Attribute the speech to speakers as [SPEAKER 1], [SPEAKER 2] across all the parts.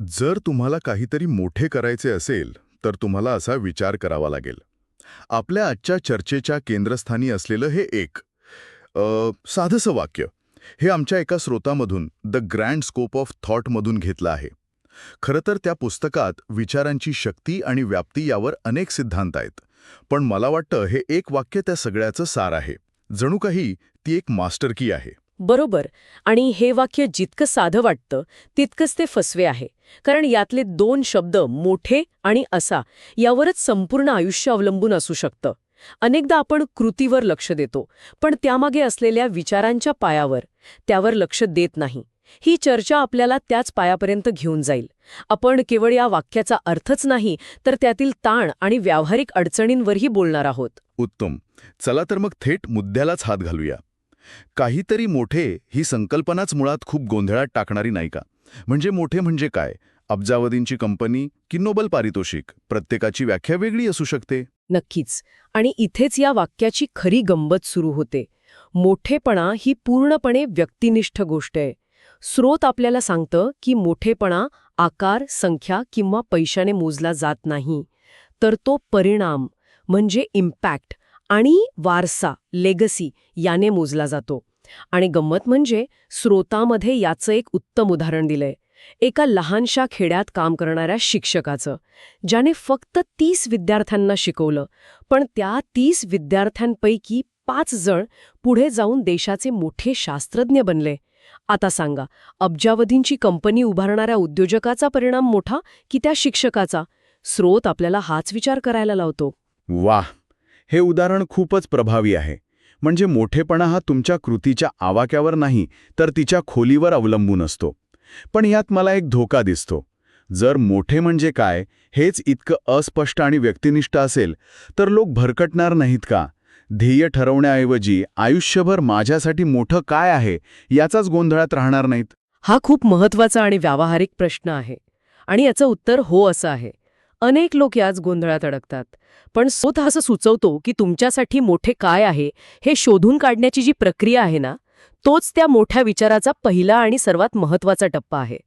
[SPEAKER 1] जर तुम्हाला काहीतरी मोठे करायचे असेल, तर तुम्हाला असा विचार करावा लागेल. आपल्या आजच्या चर्चेच्या केंद्रस्थानी असलेलं हे एक साधंसं वाक्य, हे आमच्या एका स्रोतामधून द ग्रँड स्कोप ऑफ थॉटमधून घेतलं आहे. खरं तर त्या पुस्तकात विचारांची शक्ती आणि व्याप्ती यावर अनेक सिद्धांत आहेत. पण मला वाटतं हे एक वाक्य त्या सगळ्याचं सार आहे. जणू काही ती एक मास्टर की आहे.
[SPEAKER 2] बरोबर. आणि हे वाक्य जितकं साधं वाटतं तितकंच ते फसवे आहे. कारण यातले दोन शब्द मोठे आणि असा यावरच संपूर्ण आयुष्य अवलंबून असू शकतं. अनेकदा आपण कृतीवर लक्ष देतो, पण त्यामागे असलेल्या विचारांच्या पायावर, त्यावर लक्ष देत नाही. ही चर्चा आपल्याला त्याच पायापर्यंत घेऊन जाईल. आपण केवळ या वाक्याचा अर्थच नाही, तर त्यातील ताण आणि व्यावहारिक अडचणींवरही बोलणार आहोत.
[SPEAKER 1] उत्तम. चला तर मग थेट मुद्द्यालाच हात घालूया. काहीतरी मोठे ही संकल्पनाच मुळात खूप गोंधळात टाकणारी नाही का? म्हणजे मोठे म्हणजे काय? अब्जावधींची कंपनी की नोबल पारितोषिक? प्रत्येकाची व्याख्या वेगळी असू शकते.
[SPEAKER 2] नक्कीच. आणि इथेच या वाक्याची खरी गंमत सुरू होते. मोठेपणा ही पूर्णपणे व्यक्तिनिष्ठ गोष्ट आहे. स्रोत आपल्याला सांगतं की मोठेपणा आकार, संख्या किंवा पैशाने मोजला जात नाही, तर तो परिणाम म्हणजे इम्पॅक्ट आणि वारसा, लेगसी याने मोजला जातो. आणि गंमत म्हणजे स्रोतामध्ये याचं एक उत्तम उदाहरण दिलंय. एका लहानशा खेड्यात काम करणाऱ्या शिक्षकाचं, ज्याने फक्त 30 विद्यार्थ्यांना शिकवलं, पण त्या 30 विद्यार्थ्यांपैकी 5 जण पुढे जाऊन देशाचे मोठे शास्त्रज्ञ बनले. आता सांगा, अब्जावधींची कंपनी उभारणाऱ्या उद्योजकाचा परिणाम मोठा की त्या शिक्षकाचा? स्रोत आपल्याला हाच विचार करायला लावतो.
[SPEAKER 3] वाह! हे उदाहरण खूपच प्रभावी आहे. म्हणजे मोठेपणा हा तुमच्या कृतीच्या आवाक्यावर नाही, तर तिच्या खोलीवर अवलंबून असतो. पण यात मला एक धोका दिसतो. जर मोठे म्हणजे काय हेच इतकं अस्पष्ट आणि व्यक्तिनिष्ठ असेल, तर लोक भरकटणार नाहीत का? ध्येय ठरवण्याऐवजी आयुष्यभर माझ्यासाठी मोठं काय आहे याचाच गोंधळात राहणार नाहीत?
[SPEAKER 2] हा खूप महत्वाचा आणि व्यावहारिक प्रश्न आहे. आणि याचं उत्तर हो असं आहे. अनेक लोक याच गोंधळात अडकतात. पण स्रोत असं सुचवतो की तुमच्यासाठी मोठे काय आहे हे शोधून काढण्याची जी प्रक्रिया आहे ना, तोच त्या मोठ्या विचाराचा पहिला आणि सर्वात महत्वाचा टप्पा आहे.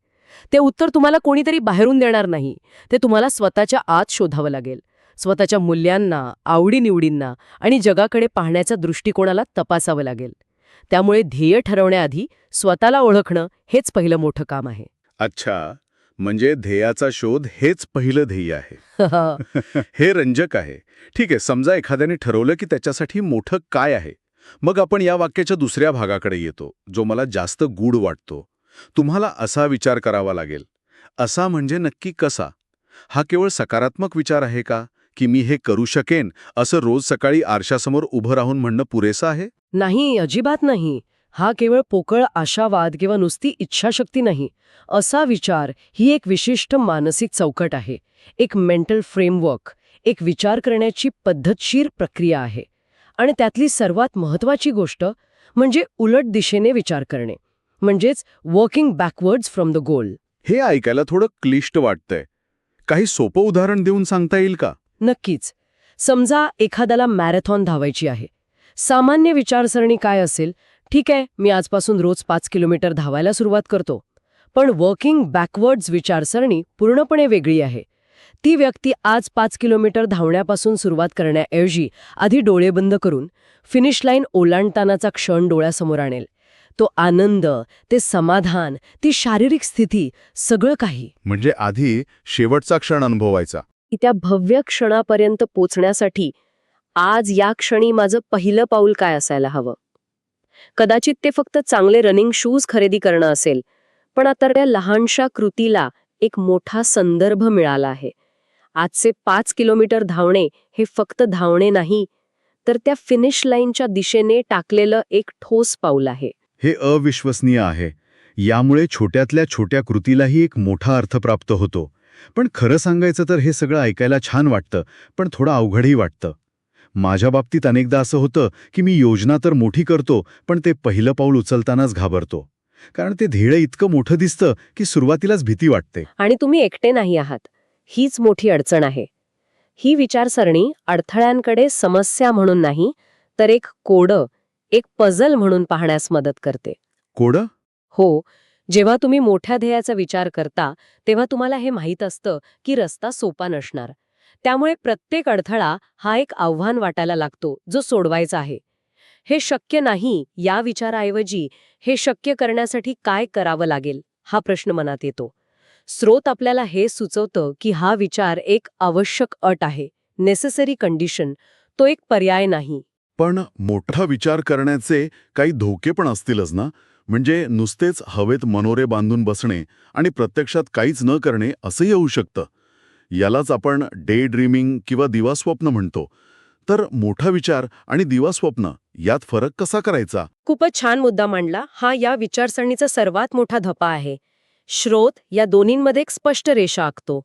[SPEAKER 2] ते उत्तर तुम्हाला कोणीतरी बाहेरून देणार नाही. ते तुम्हाला स्वतःच्या आत शोधावं लागेल. स्वतःच्या मूल्यांना, आवडीनिवडींना आणि जगाकडे पाहण्याच्या दृष्टिकोनाला तपासावं लागेल. त्यामुळे ध्येय ठरवण्याआधी स्वतःला ओळखणं हेच पहिलं मोठं काम आहे.
[SPEAKER 3] अच्छा, म्हणजे ध्येयाचा शोध हेच पहिलं ध्येय आहे. हे रंजक आहे. ठीक आहे, समजा एखाद्याने ठरवलं की त्याच्यासाठी मोठं काय आहे. मग आपण या वाक्याच्या दुसऱ्या भागाकडे येतो, जो मला जास्त गूढ वाटतो. तुम्हाला असा विचार करावा लागेल. असा म्हणजे नक्की कसा? हा केवळ सकारात्मक विचार आहे का? की मी हे करू शकेन असं रोज सकाळी आरशासमोर उभं राहून म्हणणं पुरेसं आहे?
[SPEAKER 2] नाही, अजिबात नाही. हा केवळ पोकळ आशावाद किंवा नुसती इच्छाशक्ती नाही. असा विचार ही एक विशिष्ट मानसिक चौकट आहे. एक मेंटल फ्रेमवर्क, एक विचार करण्याची पद्धतशीर प्रक्रिया आहे. आणि त्यातली सर्वात महत्वाची गोष्ट म्हणजे उलट दिशेने विचार करणे. म्हणजेच वर्किंग बॅकवर्ड्स फ्रॉम द गोल.
[SPEAKER 3] हे ऐकायला थोडं क्लिष्ट वाटतंय. काही सोपं उदाहरण देऊन सांगता येईल का?
[SPEAKER 2] नक्कीच. समजा एखाद्याला मॅरेथॉन धावायची आहे. सामान्य विचारसरणी काय असेल? ठीक आहे, मी आजपासून रोज 5 किलोमीटर धावायला सुरुवात करतो. पण वर्किंग बॅकवर्ड्स विचारसरणी पूर्णपणे वेगळी आहे. ती व्यक्ती आज 5 किलोमीटर धावण्यापासून सुरुवात करण्याऐवजी आधी डोळे बंद करून फिनिश लाईन ओलांडतानाचा क्षण डोळ्यासमोर आणेल. तो आनंद, ते समाधान, ती शारीरिक स्थिती, सगळं काही.
[SPEAKER 3] म्हणजे आधी शेवटचा क्षण अनुभवायचा.
[SPEAKER 2] की त्या भव्य क्षणापर्यंत पोचण्यासाठी आज या क्षणी माझं पहिलं पाऊल काय असायला हवं. कदाचित ते फक्त चांगले रनिंग शूज खरेदी करणं असेल, पण आता त्या लहानशा कृतीला एक मोठा संदर्भ मिळाला आहे. आजचे 5 किलोमीटर धावणे हे फक्त धावणे नाही, तर त्या फिनिश लाईनच्या दिशेने टाकलेलं एक ठोस पाऊल आहे.
[SPEAKER 3] हे अविश्वसनीय आहे. यामुळे छोट्यातल्या छोट्या कृतीलाही एक मोठा अर्थ प्राप्त होतो. पण खरं सांगायचं तर हे सगळं ऐकायला छान वाटतं, पण थोडं अवघडही वाटतं. माझ्या बाबतीत अनेकदा असं होतं की मी योजना तर मोठी करतो, पण ते पहिलं पाऊल उचलतानाच घाबरतो. कारण ते ध्येय इतकं मोठं दिसतं की सुरुवातीलाच भीती वाटते.
[SPEAKER 2] आणि तुम्ही एकटे नाही आहात. हीच मोठी अडचण आहे. ही विचारसरणी अडथळ्यांकडे समस्या म्हणून नाही, तर एक कोडं, एक पझल म्हणून पाहण्यास मदत करते.
[SPEAKER 3] कोडं?
[SPEAKER 2] हो, जेव्हा तुम्ही मोठ्या ध्येयाचा विचार करता तेव्हा तुम्हाला हे माहीत असतं की रस्ता सोपा नसणार. त्यामुळे प्रत्येक अडथळा हा एक आव्हान वाटायला लागतो जो सोडवायचा आहे. हे शक्य नाही या विचाराऐवजी हे शक्य करण्यासाठी काय करावं लागेल हा प्रश्न मनात येतो. स्रोत आपल्याला हे सुचवतं की हा विचार एक आवश्यक अट आहे, नेसेसरी कंडिशन, तो एक पर्याय नाही.
[SPEAKER 1] पण मोठा विचार करण्याचे काही धोके पण असतीलच ना? म्हणजे नुसतेच हवेत मनोरे बांधून बसणे आणि प्रत्यक्षात काहीच न करणे असंही होऊ शकतं. यालाच आपण डे ड्रीमिंग किंवा दिवास्वप्न म्हणतो. तर मोठा विचार आणि दिवास्वप्न यात फरक कसा करायचा?
[SPEAKER 2] खूपच छान मुद्दा मांडला. हा या विचारसरणीचा सर्वात मोठा धपा आहे. स्रोत या दोन्हींमध्ये एक स्पष्ट रेषा आखतो.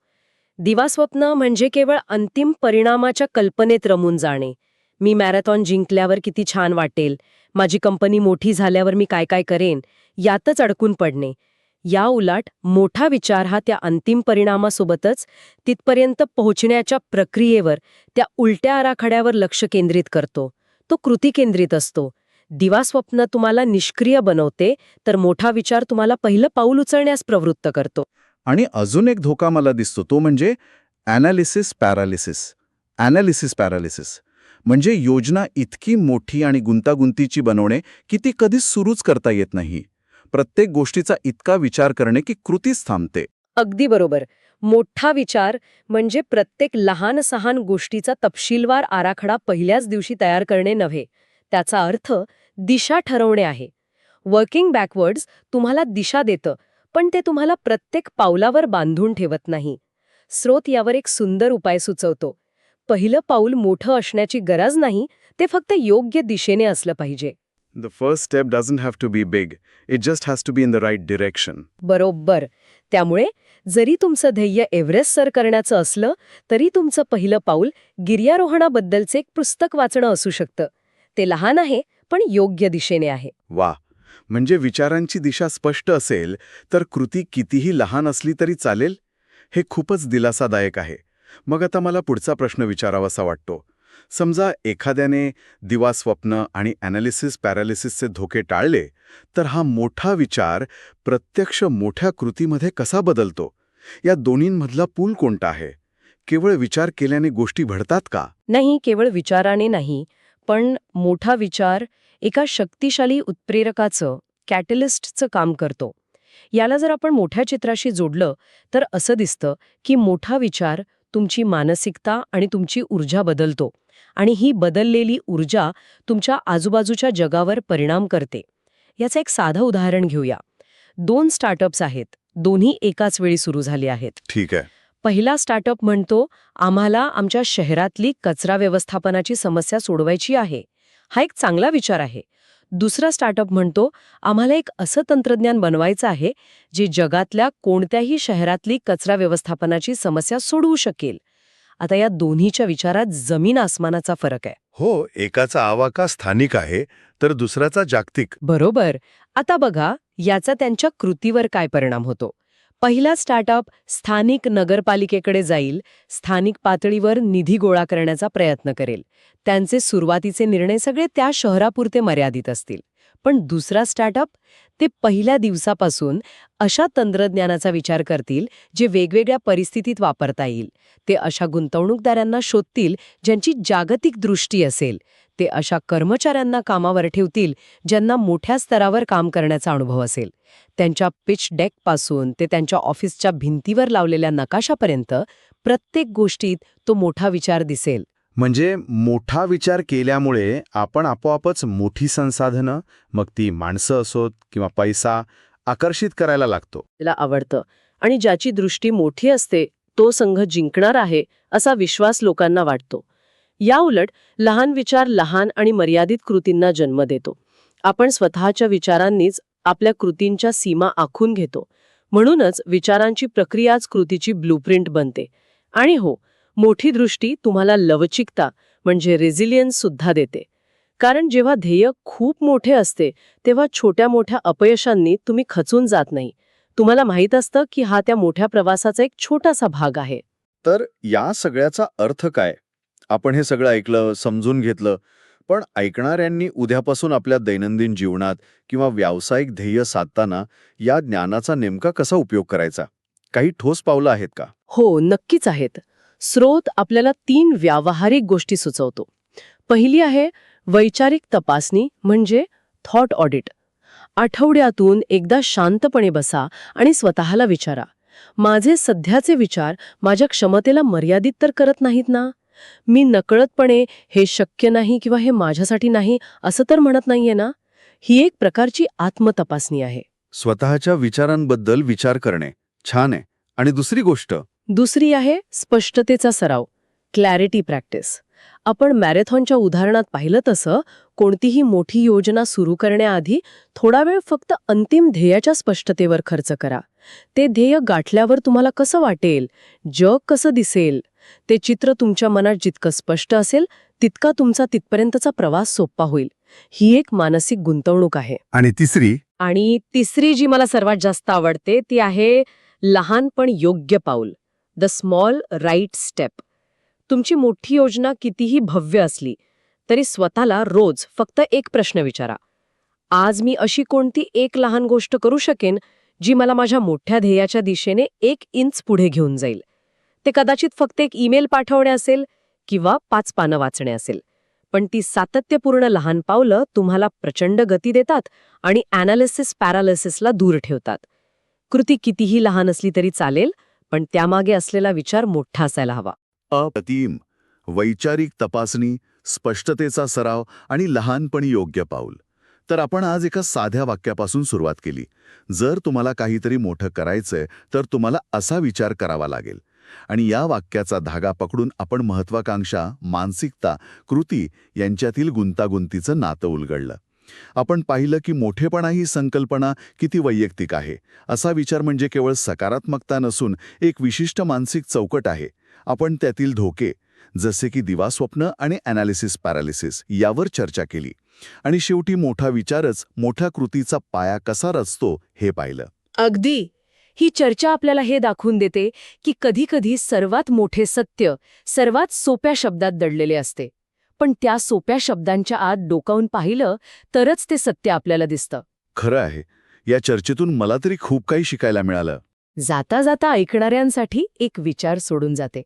[SPEAKER 2] दिवास्वप्न म्हणजे केवळ अंतिम परिणामाच्या कल्पनेत रमून जाणे. मी मॅरेथॉन जिंकल्यावर किती छान वाटेल, माझी कंपनी मोठी झाल्यावर मी काय काय करेन, यातच अडकून पडणे. या उलट मोठा विचार हा त्या अंतिम परिणामासोबतच तिथपर्यंत पोहोचण्याच्या प्रक्रियेवर, त्या उलट्या आराखड्यावर लक्ष केंद्रित करतो. तो कृती केंद्रित असतो. दिवास्वप्न तुम्हाला निष्क्रिय बनवते, तर मोठा विचार तुम्हाला पहिलं पाऊल उचलण्यास प्रवृत्त करतो.
[SPEAKER 3] आणि अजून एक धोका मला दिसतो तो म्हणजे ॲनालिसिस पॅरालिसिस. ॲनालिसिस पॅरालिसिस म्हणजे योजना इतकी मोठी आणि गुंतागुंतीची बनवणे की ती कधीच सुरूच करता येत नाही. प्रत्येक गोष्टीचा इतका विचार करणे की कृतीच थांबते.
[SPEAKER 2] अगदी बरोबर. मोठा विचार म्हणजे प्रत्येक लहान सहान गोष्टीचा तपशीलवार आराखडा पहिल्याच दिवशी तयार करणे नव्हे. त्याचा अर्थ दिशा ठरवणे आहे. वर्किंग बॅकवर्ड्स तुम्हाला दिशा देतं, पण ते तुम्हाला प्रत्येक पावलावर बांधून ठेवत नाही. स्रोत यावर एक सुंदर उपाय सुचवतो. पहिलं पाऊल मोठं असण्याची गरज नाही, ते फक्त योग्य दिशेने असलं पाहिजे.
[SPEAKER 3] The first step doesn't have to be big. It just has to be in the right direction.
[SPEAKER 2] बरोबर. त्यामुळे जरी तुमचं ध्येय एव्हरेस्ट सर करण्याचं असलं, तरी तुमचं पहिलं पाऊल गिर्यारोहणाबद्दलचे एक पुस्तक वाचणं असू शकतं. ते लहान आहे, पण योग्य दिशेने आहे.
[SPEAKER 3] वा, म्हणजे विचारांची दिशा स्पष्ट असेल तर कृती कितीही लहान असली तरी चालेल? हे खूपच दिलासादायक आहे. मग आता मला पुढचा प्रश्न विचारावासा वाटतो. समजा एखाद्याने दिवास्वप्न आणि ॲनालिसिस पॅरालिसिसचे धोके टाळले, तर हा मोठा विचार प्रत्यक्ष मोठ्या कृतीमध्ये कसा बदलतो? या दोन्हींमधला पूल कोणता आहे? केवळ विचार केल्याने गोष्टी घडतात का?
[SPEAKER 2] नाही, केवळ विचाराने नाही, पण मोठा विचार एका शक्तिशाली उत्प्रेरकाचं, कॅटलिस्टचं काम करतो. याला जर आपण मोठ्या चित्राशी जोडलं तर असं दिसतं की मोठा विचार तुमची मानसिकता आणि तुमची ऊर्जा बदलतो, आणि ही बदललेली ऊर्जा तुमच्या आजूबाजूच्या जगावर परिणाम करते. याचं एक साधं उदाहरण घेऊया. 2 स्टार्टअप्स आहेत. दोन्ही एकाच वेळी सुरू झाले आहेत.
[SPEAKER 3] ठीक आहे.
[SPEAKER 2] पहिला स्टार्टअप म्हणतो, आम्हाला आमच्या शहरातली कचरा व्यवस्थापनाची समस्या सोडवायची आहे. हा एक चांगला विचार आहे. दुसरा स्टार्टअप म्हणतो, आम्हाला एक असं तंत्रज्ञान बनवायचं आहे जे जगातल्या कोणत्याही शहरातली कचरा व्यवस्थापनाची समस्या सोडवू शकेल. आता या दोन्हीच्या विचारात जमीन आसमानाचा फरक आहे.
[SPEAKER 1] हो, एकाचा आवाका स्थानिक आहे तर दुसऱ्याचा जागतिक.
[SPEAKER 2] बरोबर. आता बघा याचा त्यांच्या कृतीवर काय परिणाम होतो. पहिला स्टार्टअप स्थानिक नगरपालिकेकडे जाईल, स्थानिक पातळीवर निधी गोळा करण्याचा प्रयत्न करेल. त्यांचे सुरुवातीचे निर्णय सगळे त्या शहरापुरते मर्यादित असतील. पण दुसरा स्टार्टअप ते पहिल्या दिवसापासून अशा तंत्रज्ञानाचा विचार करतील जे वेगवेगळ्या परिस्थितीत वापरता येईल. ते अशा गुंतवणूकदारांना शोधतील ज्यांची जागतिक दृष्टी असेल. ते अशा कर्मचाऱ्यांना कामावर ठेवतील ज्यांना मोठ्या स्तरावर काम करण्याचा अनुभव असेल. त्यांच्या पिच डेकपासून ते त्यांच्या ऑफिसच्या भिंतीवर लावलेल्या नकाशापर्यंत प्रत्येक गोष्टीत तो मोठा विचार दिसेल.
[SPEAKER 3] म्हणजे मोठा विचार केल्यामुळे आपण आपोआपच मोठी संसाधनं, मग ती माणसं असोत किंवा पैसा, आकर्षित करायला लागतो.
[SPEAKER 2] त्याला आवडतं, आणि ज्याची दृष्टी मोठी असते तो संघ जिंकणार आहे असा विश्वास लोकांना वाटतो. या उलट लहान विचार लहान आणि मर्यादित कृतींना जन्म देतो. आपण स्वतःच्या विचारांनीच आपल्या कृतींच्या सीमा आखून घेतो. म्हणूनच विचारांची प्रक्रियाच कृतीची ब्लूप्रिंट बनते. आणि हो, मोठी दृष्टी तुम्हाला लवचिकता म्हणजे रेझिलियन्स सुद्धा देते. कारण जेव्हा ध्येय खूप मोठे असते तेव्हा छोट्या मोठ्या अपयशांनी तुम्ही खचून जात नाही. तुम्हाला माहीत असतं की हा त्या मोठ्या प्रवासाचा एक छोटासा भाग आहे.
[SPEAKER 3] तर या सगळ्याचा अर्थ काय? आपण हे सगळं ऐकलं, समजून घेतलं, पण ऐकणाऱ्यांनी उद्यापासून आपल्या दैनंदिन जीवनात किंवा व्यावसायिक ध्येय साधताना या ज्ञानाचा नेमका कसा उपयोग करायचा? काही ठोस पावलं आहेत का?
[SPEAKER 2] हो, नक्कीच आहेत. स्रोत आपल्याला 3 व्यावहारिक गोष्टी सुचवतो. पहिली आहे वैचारिक तपासणी म्हणजे थॉट ऑडिट. आठवड्यातून एकदा शांतपणे बसा आणि स्वतःला विचारा, माझे सध्याचे विचार माझ्या क्षमतेला मर्यादित तर करत नाहीत ना? मी नकळतपणे हे शक्य नाही किंवा हे माझ्यासाठी नाही असं तर म्हणत नाहीये ना? ही एक प्रकारची आत्मतपासणी आहे.
[SPEAKER 3] स्वतःच्या विचारांबद्दल विचार करणे छान आहे. आणि दुसरी गोष्ट,
[SPEAKER 2] दुसरी आहे स्पष्टतेचा सराव, क्लॅरिटी प्रॅक्टिस. आपण मॅरेथॉनच्या उदाहरणात पाहिलं तसं कोणतीही मोठी योजना सुरू करण्याआधी थोडा वेळ फक्त अंतिम ध्येयाच्या स्पष्टतेवर खर्च करा. ते ध्येय गाठल्यावर तुम्हाला कसं वाटेल, जग कसं दिसेल, ते चित्र तुमच्या मनात जितकं स्पष्ट असेल तितका तुमचा तिथपर्यंतचा प्रवास सोपा होईल. ही एक मानसिक गुंतवणूक आहे.
[SPEAKER 3] आणि तिसरी
[SPEAKER 2] जी मला सर्वात जास्त आवडते ती आहे लहान पण योग्य पाऊल, द स्मॉल राईट स्टेप. तुमची मोठी योजना कितीही भव्य असली तरी स्वतःला रोज फक्त एक प्रश्न विचारा, आज मी अशी कोणती एक लहान गोष्ट करू शकेन जी मला माझ्या मोठ्या ध्येयाच्या दिशेने 1 इंच पुढे घेऊन जाईल. ते कदाचित फक्त एक ईमेल पाठवणे असेल किंवा 5 पानं वाचणे असेल, पण ती सातत्यपूर्ण लहान पावलं तुम्हाला प्रचंड गती देतात आणि ॲनालिसिस पॅरालिसिसला दूर ठेवतात. कृती कितीही लहान असली तरी चालेल, पण त्यामागे असलेला विचार मोठा असायला हवा.
[SPEAKER 1] अप्रतिम. वैचारिक तपासणी, स्पष्टतेचा सराव आणि लहानपणी योग्य पाऊल. तर आपण आज एका साध्या वाक्यापासून सुरुवात केली. जर तुम्हाला काहीतरी मोठं करायचंय तर तुम्हाला असा विचार करावा लागेल. आणि या वाक्याचा धागा पकडून आपण महत्वाकांक्षा, मानसिकता, कृती यांच्यातील गुंतागुंतीचं नातं उलगडलं. आपण पाहिलं की मोठेपणा ही संकल्पना किती वैयक्तिक आहे. असा विचार म्हणजे केवळ सकारात्मकता नसून एक विशिष्ट मानसिक चौकट आहे. आपण त्यातील धोके जसे की दिवास्वप्न आणि ॲनालिसिस पॅरालिसिस यावर चर्चा केली. आणि शेवटी मोठा विचारच मोठ्या कृतीचा पाया कसा रचतो हे पाहिलं.
[SPEAKER 2] अगदी. ही चर्चा आपल्याला हे दाखवून देते की कधीकधी सर्वात मोठे सत्य सर्वात सोप्या शब्दात दडलेले असते. पण त्या सोप्या शब्दांच्या आत डोकावून पाहिलं तरच ते सत्य आपल्याला दिसतं.
[SPEAKER 1] खरं आहे. या चर्चेतून मला तरी खूप काही शिकायला मिळालं.
[SPEAKER 2] जाता जाता ऐकणाऱ्यांसाठी एक विचार सोडून जाते.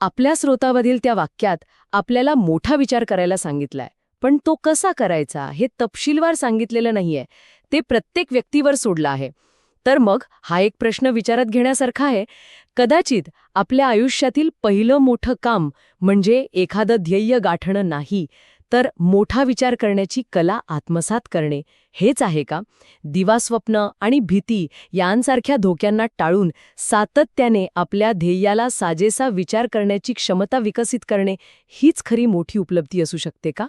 [SPEAKER 2] आपल्या स्रोतावरील त्या वाक्यात आपल्याला मोठा विचार करायला सांगितलाय, पण तो कसा करायचा हे तपशीलवार सांगितलेलं नाहीये. ते प्रत्येक व्यक्तीवर सोडलं आहे. तर मग हा एक प्रश्न विचारात घेण्यासारखा आहे. कदाचित आपल्या आयुष्यातील पहिलं मोठं काम म्हणजे एखादं ध्येय गाठणं नाही, तर मोठा विचार करण्याची कला आत्मसात करणे हेच आहे का? दिवास्वप्न आणि भीती यांसारख्या धोक्यांना टाळून सातत्याने आपल्या ध्येयाला साजेसा विचार करण्याची क्षमता विकसित करणे हीच खरी मोठी उपलब्धी असू शकते का?